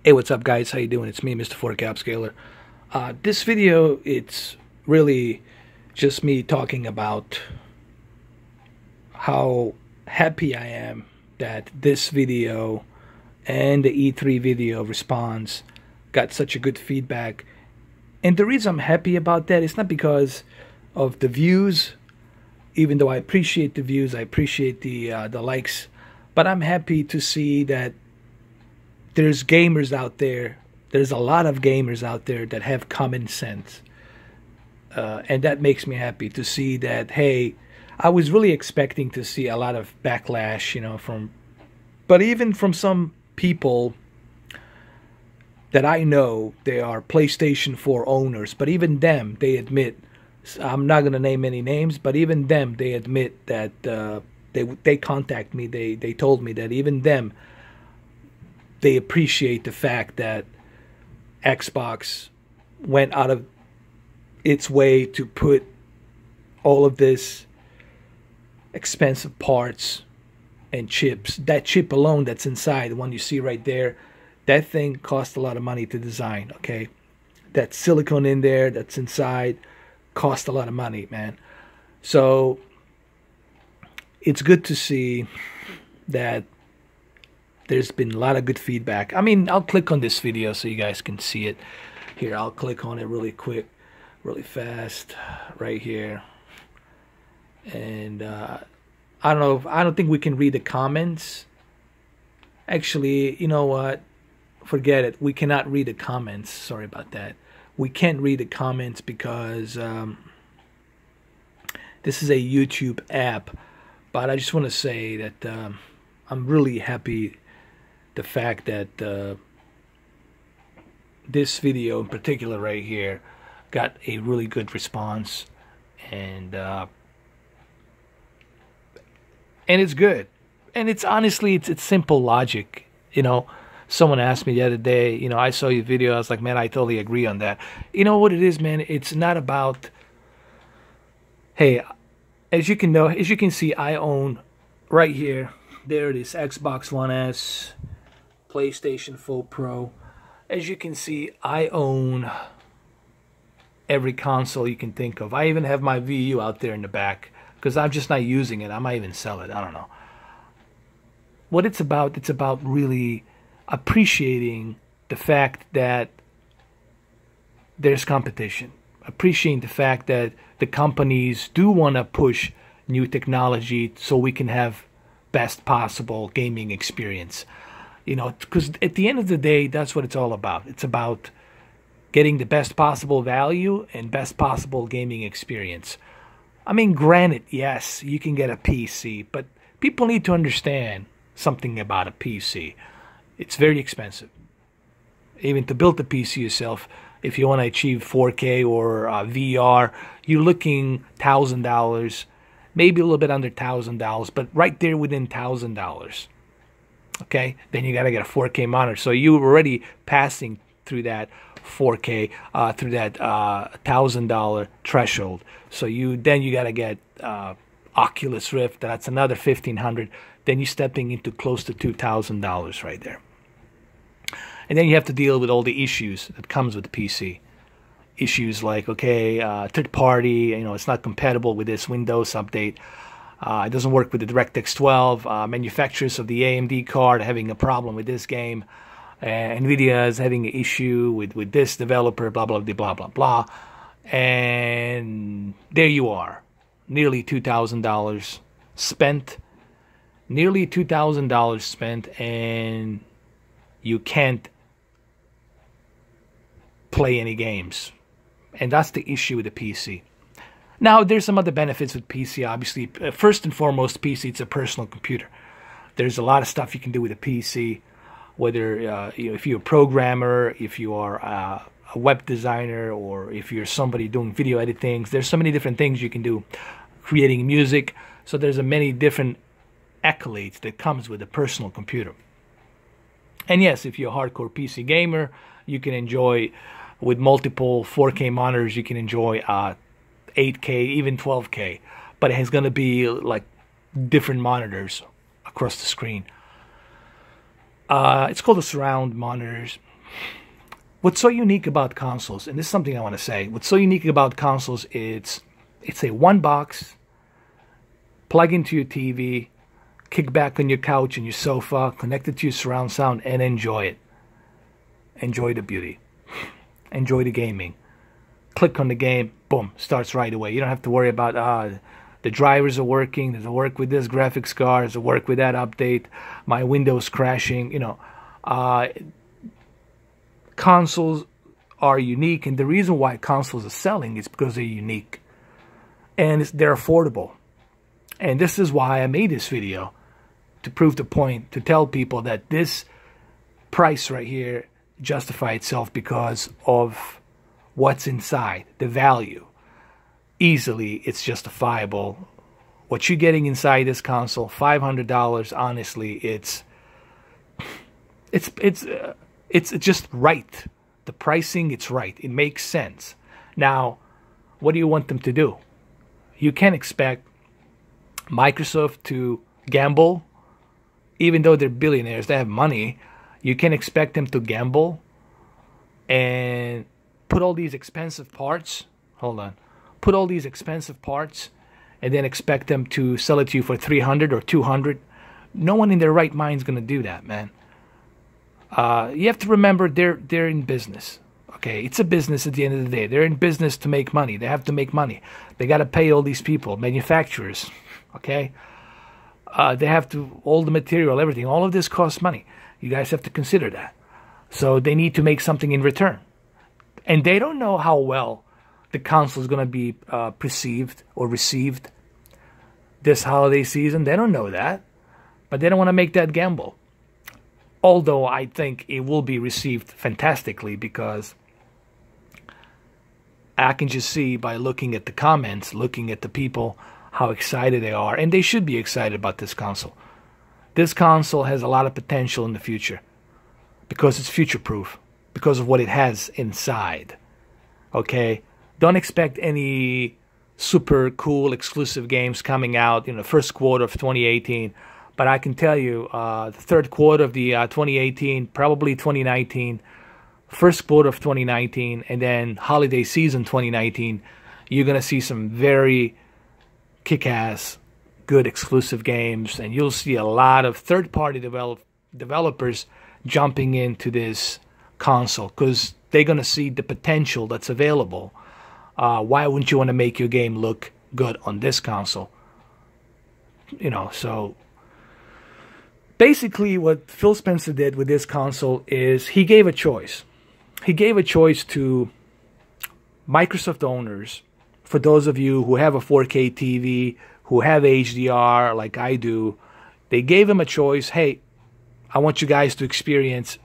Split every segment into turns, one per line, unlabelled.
Hey, what's up, guys? How you doing? It's me, Mr. 4K Upscaler. This video, it's really just me talking about how happy I am that this video and the E3 video response got such a good feedback. And the reason I'm happy about that is not because of the views, even though I appreciate the views, I appreciate the likes, but I'm happy to see that there's gamers out there. There's a lot of gamers out there that have common sense. And that makes me happy to see that, hey, I was really expecting to see a lot of backlash, but even from some people that I know, they are PlayStation 4 owners, but even them, they admit, I'm not going to name any names, but even them, they admit that they contact me, they told me that even them, they appreciate the fact that Xbox went out of its way to put all of this expensive parts and chips. That chip alone that's inside, the one you see right there, that thing cost a lot of money to design, okay? That silicone in there that's inside cost a lot of money, man. So it's good to see that there's been a lot of good feedback. I mean, I'll click on this video so you guys can see it. Here, I'll click on it really quick, really fast, right here. And I don't think we can read the comments. Actually, you know what? Forget it. We cannot read the comments. Sorry about that. We can't read the comments because this is a YouTube app. But I just want to say that I'm really happy the fact that this video in particular right here got a really good response, and it's good, and it's honestly it's simple logic. Someone asked me the other day, I saw your video, I was like, man, I totally agree on that. You know what it is, man? It's not about, hey, as you can see, I own right here, there it is, Xbox One S, PlayStation 4 Pro. As you can see, I own every console you can think of. I even have my Wii U out there in the back because I'm just not using it. I might even sell it. I don't know. What it's about really appreciating the fact that there's competition. Appreciating the fact that the companies do want to push new technology so we can have best possible gaming experience. Because at the end of the day, that's what it's all about. It's about getting the best possible value and best possible gaming experience. I mean, granted, yes, you can get a PC, but people need to understand something about a PC. It's very expensive. Even to build the PC yourself, if you want to achieve 4K or VR, you're looking $1,000, maybe a little bit under $1,000, but right there within $1,000. Okay, then you gotta get a 4K monitor. So you were already passing through that 4K, through that $1,000 threshold. So you gotta get Oculus Rift. That's another $1,500. Then you're stepping into close to $2,000 right there. And then you have to deal with all the issues that comes with the PC. Issues like, okay, third party, it's not compatible with this Windows update. It doesn't work with the DirectX 12. Manufacturers of the AMD card are having a problem with this game. NVIDIA is having an issue with this developer, blah, blah, blah, blah, blah, blah. And there you are. Nearly $2,000 spent. Nearly $2,000 spent, and you can't play any games. And that's the issue with the PC. Now, there's some other benefits with PC, obviously. First and foremost, PC, it's a personal computer. There's a lot of stuff you can do with a PC, whether if you're a programmer, if you are a web designer, or if you're somebody doing video editing. There's so many different things you can do, creating music. So there's many different accolades that comes with a personal computer. And yes, if you're a hardcore PC gamer, you can enjoy, with multiple 4K monitors, you can enjoy 8K, even 12K, but it's going to be like different monitors across the screen. It's called the surround monitors. what's so unique about consoles, and this is something I want to say, what's so unique about consoles, it's a one box, plug into your TV, kick back on your couch and your sofa, connect it to your surround sound, and enjoy it. Enjoy the beauty. Enjoy the gaming. Click on the game, boom, starts right away. You don't have to worry about the drivers are working, does it work with this graphics card, does it work with that update, my Windows crashing, you know. Consoles are unique, and the reason why consoles are selling is because they're unique. And they're affordable. And this is why I made this video, to prove the point, to tell people that this price right here justifies itself because of what's inside, the value. Easily, it's justifiable. What you're getting inside this console, $500, honestly, it's just right. The pricing, it's right. It makes sense. Now, what do you want them to do? You can't expect Microsoft to gamble. Even though they're billionaires, they have money. You can't expect them to gamble and put all these expensive parts. Hold on. Put all these expensive parts and then expect them to sell it to you for $300 or $200. No one in their right mind is going to do that, man. You have to remember they're in business. Okay, it's a business at the end of the day. They're in business to make money. They have to make money. They got to pay all these people, manufacturers. Okay, they have to, all the material, everything. All of this costs money. You guys have to consider that. So they need to make something in return. And they don't know how well the console is going to be perceived or received this holiday season. They don't know that. But they don't want to make that gamble. Although I think it will be received fantastically, because I can just see by looking at the comments, looking at the people, how excited they are. And they should be excited about this console. This console has a lot of potential in the future because it's future-proof, because of what it has inside. Okay? Don't expect any super cool exclusive games coming out in the first quarter of 2018. But I can tell you, the third quarter of the 2018, probably 2019, first quarter of 2019, and then holiday season 2019, you're going to see some very kick-ass, good exclusive games. And you'll see a lot of third-party developers jumping into this console because they're going to see the potential that's available. Why wouldn't you want to make your game look good on this console? You know, so basically what Phil Spencer did with this console is he gave a choice. He gave a choice to Microsoft owners, for those of you who have a 4K TV, who have HDR like I do. They gave him a choice. Hey, I want you guys to experience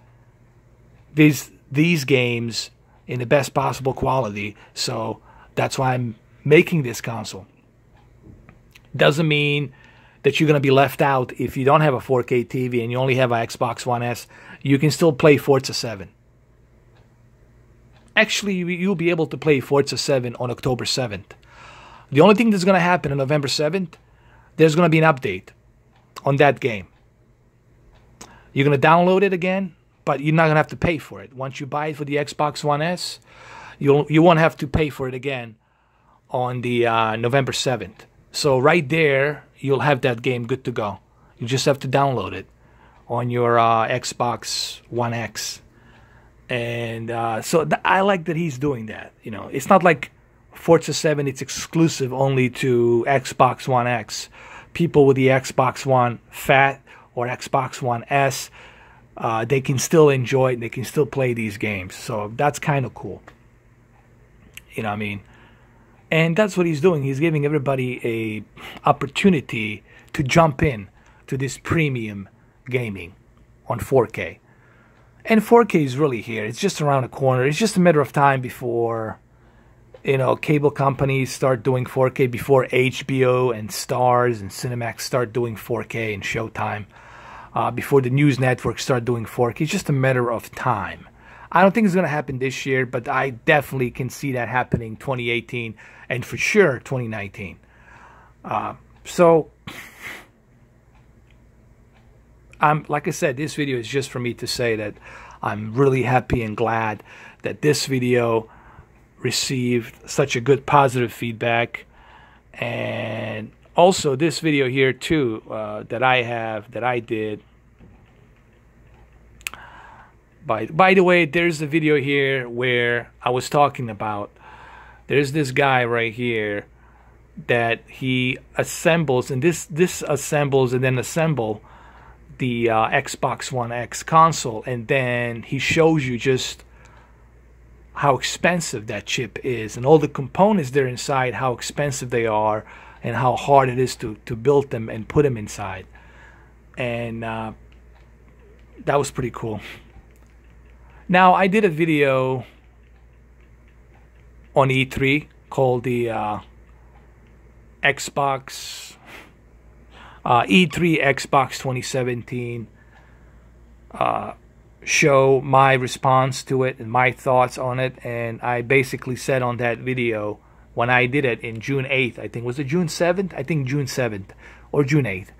these games in the best possible quality. So that's why I'm making this console. Doesn't mean that you're going to be left out if you don't have a 4K TV and you only have an Xbox One S. You can still play Forza 7. Actually, you'll be able to play Forza 7 on October 7th. The only thing that's going to happen on November 7th, there's going to be an update on that game. You're going to download it again, but you're not going to have to pay for it. Once you buy it for the Xbox One S, you won't have to pay for it again on the November 7th. So right there, you'll have that game good to go. You just have to download it on your Xbox One X. And so I like that he's doing that. You know, it's not like Forza 7, it's exclusive only to Xbox One X. People with the Xbox One Fat or Xbox One S, they can still enjoy it. They can still play these games. So that's kind of cool. You know what I mean? And that's what he's doing. He's giving everybody a opportunity to jump in to this premium gaming on 4K. And 4K is really here. It's just around the corner. It's just a matter of time before, you know, cable companies start doing 4K, before HBO and Starz and Cinemax start doing 4K, and Showtime, before the news networks start doing 4K. It's just a matter of time. I don't think it's going to happen this year, but I definitely can see that happening 2018 and for sure 2019. So, like I said, this video is just for me to say that I'm really happy and glad that this video received such a good positive feedback. And also this video here too, that I did. By the way, there's a video here where I was talking about, there's this guy right here that he assembles, and this assembles and then assemble the Xbox One X console, and then he shows you just how expensive that chip is and all the components there inside, how expensive they are and how hard it is to build them and put them inside. And that was pretty cool. Now, I did a video on E3 called the Xbox E3 Xbox 2017 show, my response to it and my thoughts on it. And I basically said on that video, when I did it in June 8th, I think, was it June 7th? I think June 7th or June 8th,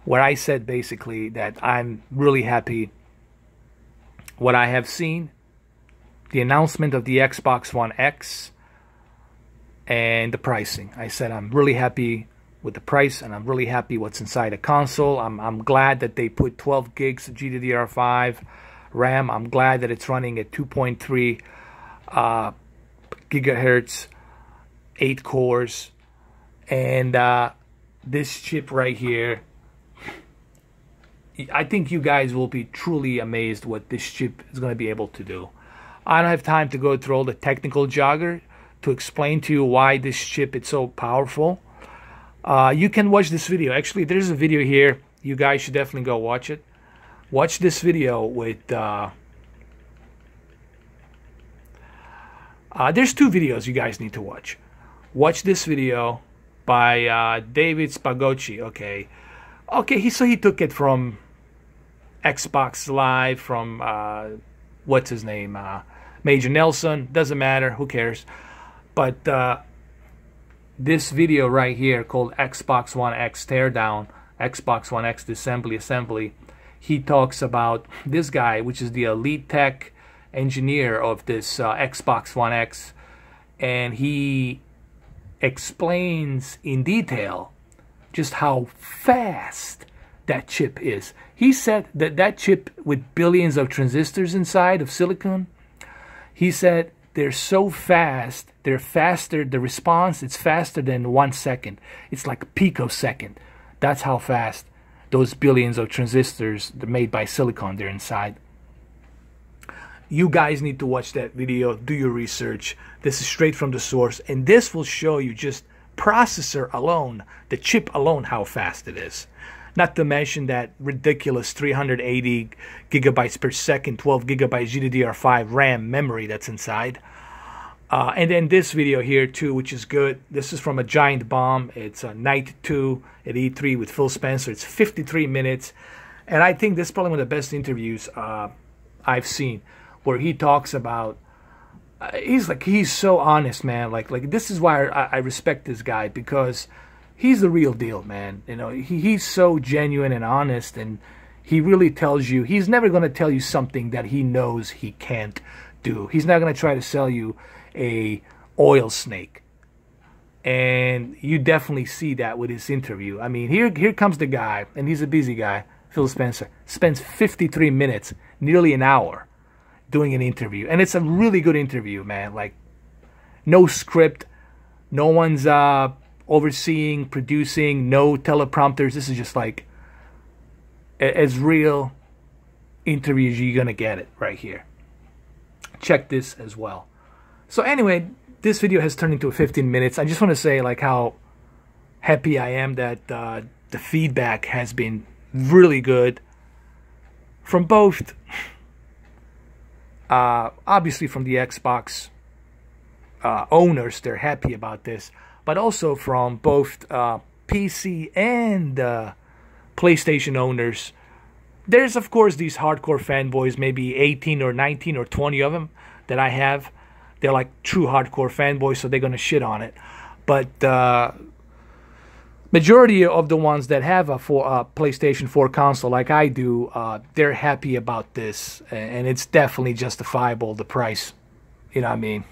where I said basically that I'm really happy what I have seen, the announcement of the Xbox One X and the pricing. I said I'm really happy with the price, and I'm really happy what's inside a console. I'm glad that they put 12 gigs of GDDR5 RAM. I'm glad that it's running at 2.3 gigahertz, 8 cores, and this chip right here, I think you guys will be truly amazed what this chip is going to be able to do. I don't have time to go through all the technical jargon to explain to you why this chip is so powerful. You can watch this video. Actually, there's a video here. You guys should definitely go watch it. Watch this video with... there's two videos you guys need to watch. Watch this video by David Spagocci. Okay, so he took it from Xbox Live, from what's his name, Major Nelson. Doesn't matter, who cares. But this video right here called Xbox One X Teardown, Xbox One X Assembly, he talks about this guy, which is the lead tech engineer of this Xbox One X, and he explains in detail just how fast that chip is. He said that that chip with billions of transistors inside of silicon, he said they're so fast, they're faster, the response, it's faster than 1 second. It's like a picosecond. That's how fast those billions of transistors made by silicon, they're inside. You guys need to watch that video, do your research. This is straight from the source, and this will show you just processor alone, the chip alone, how fast it is. Not to mention that ridiculous 380 gigabytes per second, 12 gigabytes GDDR5 RAM memory that's inside. And then this video here too, which is good. This is from a Giant Bomb. It's a Night 2 at E3 with Phil Spencer. It's 53 minutes. And I think this is probably one of the best interviews I've seen, where he talks about, he's so honest, man. Like this is why I respect this guy, because he's the real deal, man. You know, he's so genuine and honest, and he really tells you, he's never going to tell you something that he knows he can't do. He's not going to try to sell you a oil snake. And you definitely see that with his interview. I mean, here comes the guy, and he's a busy guy, Phil Spencer, spends 53 minutes, nearly an hour, doing an interview. And it's a really good interview, man. Like, no script, no one's overseeing, producing, no teleprompters. This is just like as real interview as you're gonna get it right here. Check this as well. So anyway, this video has turned into 15 minutes. I just want to say like how happy I am that the feedback has been really good from both obviously from the Xbox owners. They're happy about this, but also from both PC and PlayStation owners. There's of course these hardcore fanboys, maybe 18 or 19 or 20 of them that I have. They're like true hardcore fanboys, so they're gonna shit on it. But majority of the ones that have a PlayStation 4 console like I do, they're happy about this, and it's definitely justifiable, the price. You know what I mean?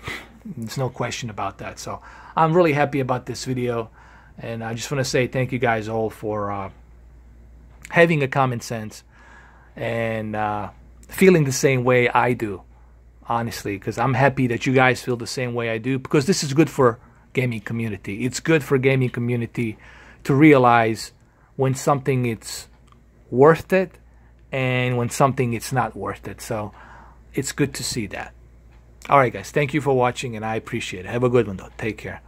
There's no question about that. So I'm really happy about this video, and I just want to say thank you guys all for having a common sense and feeling the same way I do, honestly, because I'm happy that you guys feel the same way I do, because this is good for gaming community. It's good for gaming community to realize when something it's worth it and when something it's not worth it. So it's good to see that. All right, guys, thank you for watching, and I appreciate it. Have a good one, though. Take care.